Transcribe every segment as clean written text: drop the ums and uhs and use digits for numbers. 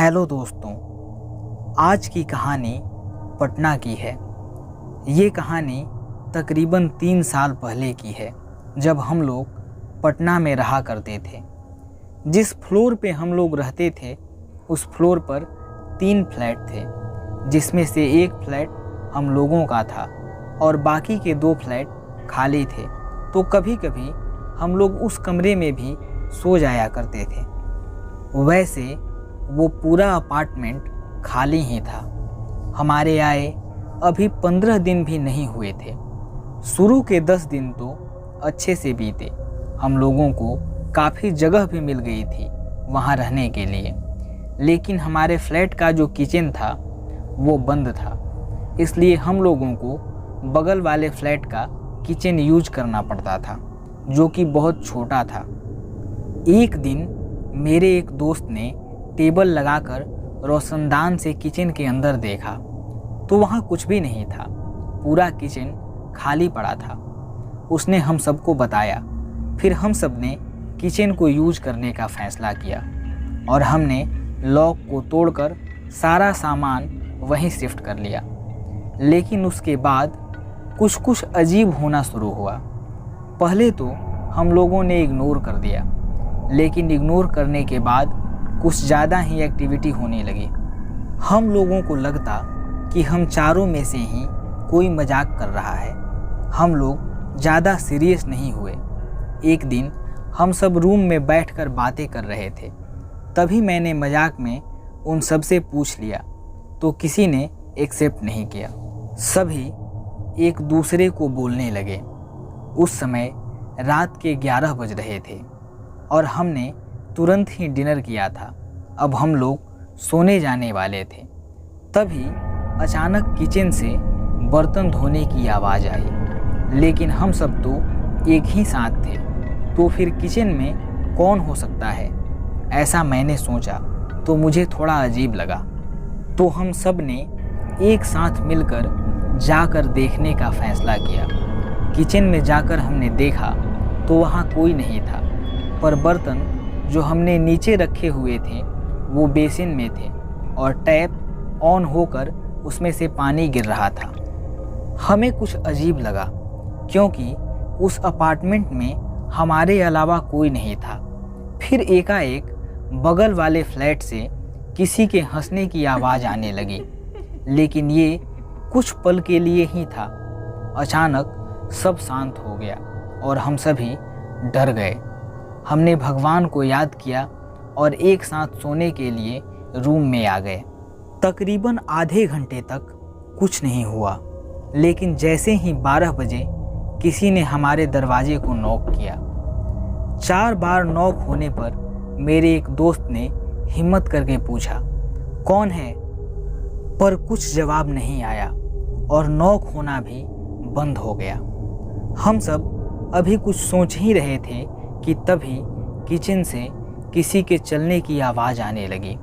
Hello दोस्तों, आज की कहानी पटना की है। ये कहानी तकरीबन 3 साल पहले की है, जब हम लोग पटना में रहा करते थे। जिस फ्लोर पे हम लोग रहते थे उस फ्लोर पर 3 फ्लैट थे, जिसमें से एक फ्लैट हम लोगों का था और बाकी के 2 फ्लैट खाली थे। तो कभी कभी हम लोग उस कमरे में भी सो जाया करते थे। वैसे वो पूरा अपार्टमेंट खाली ही था। हमारे आए अभी 15 दिन भी नहीं हुए थे। शुरू के 10 दिन तो अच्छे से बीते। हम लोगों को काफ़ी जगह भी मिल गई थी वहाँ रहने के लिए, लेकिन हमारे फ्लैट का जो किचन था वो बंद था, इसलिए हम लोगों को बगल वाले फ्लैट का किचन यूज करना पड़ता था, जो कि बहुत छोटा था। एक दिन मेरे एक दोस्त ने टेबल लगाकर रोशनदान से किचन के अंदर देखा तो वहाँ कुछ भी नहीं था, पूरा किचन खाली पड़ा था। उसने हम सबको बताया। फिर हम सब ने किचन को यूज करने का फैसला किया और हमने लॉक को तोड़कर सारा सामान वहीं शिफ्ट कर लिया। लेकिन उसके बाद कुछ अजीब होना शुरू हुआ। पहले तो हम लोगों ने इग्नोर कर दिया, लेकिन इग्नोर करने के बाद कुछ ज़्यादा ही एक्टिविटी होने लगी। हम लोगों को लगता कि हम चारों में से ही कोई मजाक कर रहा है। हम लोग ज़्यादा सीरियस नहीं हुए। एक दिन हम सब रूम में बैठकर बातें कर रहे थे, तभी मैंने मजाक में उन सब से पूछ लिया तो किसी ने एक्सेप्ट नहीं किया। सभी एक दूसरे को बोलने लगे। उस समय रात के 11 बज रहे थे और हमने तुरंत ही डिनर किया था। अब हम लोग सोने जाने वाले थे। तभी अचानक किचन से बर्तन धोने की आवाज़ आई, लेकिन हम सब तो एक ही साथ थे, तो फिर किचन में कौन हो सकता है, ऐसा मैंने सोचा। तो मुझे थोड़ा अजीब लगा, तो हम सब ने एक साथ मिलकर जाकर देखने का फैसला किया। किचन में जाकर हमने देखा तो वहाँ कोई नहीं था, पर बर्तन जो हमने नीचे रखे हुए थे वो बेसिन में थे और टैप ऑन होकर उसमें से पानी गिर रहा था। हमें कुछ अजीब लगा, क्योंकि उस अपार्टमेंट में हमारे अलावा कोई नहीं था। फिर एकाएक बगल वाले फ्लैट से किसी के हंसने की आवाज़ आने लगी, लेकिन ये कुछ पल के लिए ही था। अचानक सब शांत हो गया और हम सभी डर गए। हमने भगवान को याद किया और एक साथ सोने के लिए रूम में आ गए। तकरीबन आधे घंटे तक कुछ नहीं हुआ, लेकिन जैसे ही 12 बजे किसी ने हमारे दरवाजे को नॉक किया। 4 बार नॉक होने पर मेरे एक दोस्त ने हिम्मत करके पूछा, कौन है? पर कुछ जवाब नहीं आया और नॉक होना भी बंद हो गया। हम सब अभी कुछ सोच ही रहे थे कि तभी किचन से किसी के चलने की आवाज़ आने लगी।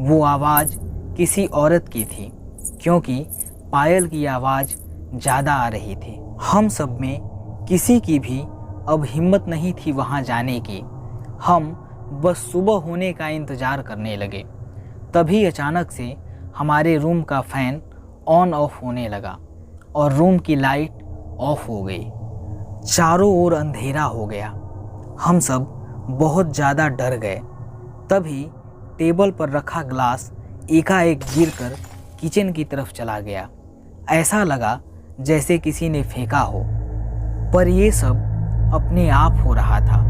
वो आवाज़ किसी औरत की थी, क्योंकि पायल की आवाज़ ज़्यादा आ रही थी। हम सब में किसी की भी अब हिम्मत नहीं थी वहाँ जाने की। हम बस सुबह होने का इंतज़ार करने लगे। तभी अचानक से हमारे रूम का फ़ैन ऑन ऑफ होने लगा और रूम की लाइट ऑफ हो गई। चारों ओर अंधेरा हो गया। हम सब बहुत ज़्यादा डर गए। तभी टेबल पर रखा ग्लास एकाएक गिरकर किचन की तरफ चला गया। ऐसा लगा जैसे किसी ने फेंका हो, पर ये सब अपने आप हो रहा था।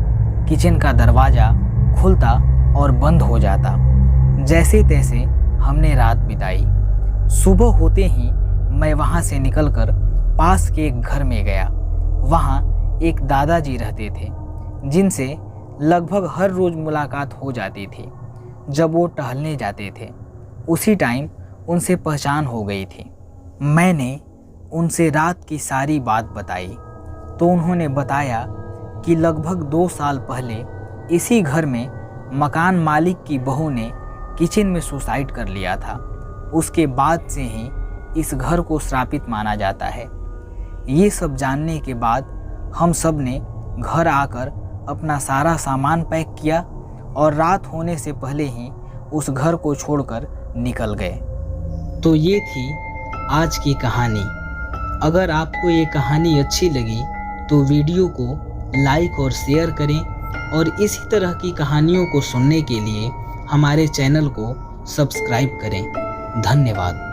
किचन का दरवाज़ा खुलता और बंद हो जाता। जैसे तैसे हमने रात बिताई। सुबह होते ही मैं वहाँ से निकलकर पास के एक घर में गया। वहाँ एक दादाजी रहते थे, जिनसे लगभग हर रोज़ मुलाकात हो जाती थी। जब वो टहलने जाते थे उसी टाइम उनसे पहचान हो गई थी। मैंने उनसे रात की सारी बात बताई तो उन्होंने बताया कि लगभग 2 साल पहले इसी घर में मकान मालिक की बहू ने किचन में सुसाइड कर लिया था। उसके बाद से ही इस घर को श्रापित माना जाता है। ये सब जानने के बाद हम सब ने घर आकर अपना सारा सामान पैक किया और रात होने से पहले ही उस घर को छोड़कर निकल गए। तो ये थी आज की कहानी। अगर आपको ये कहानी अच्छी लगी तो वीडियो को लाइक और शेयर करें और इसी तरह की कहानियों को सुनने के लिए हमारे चैनल को सब्सक्राइब करें। धन्यवाद।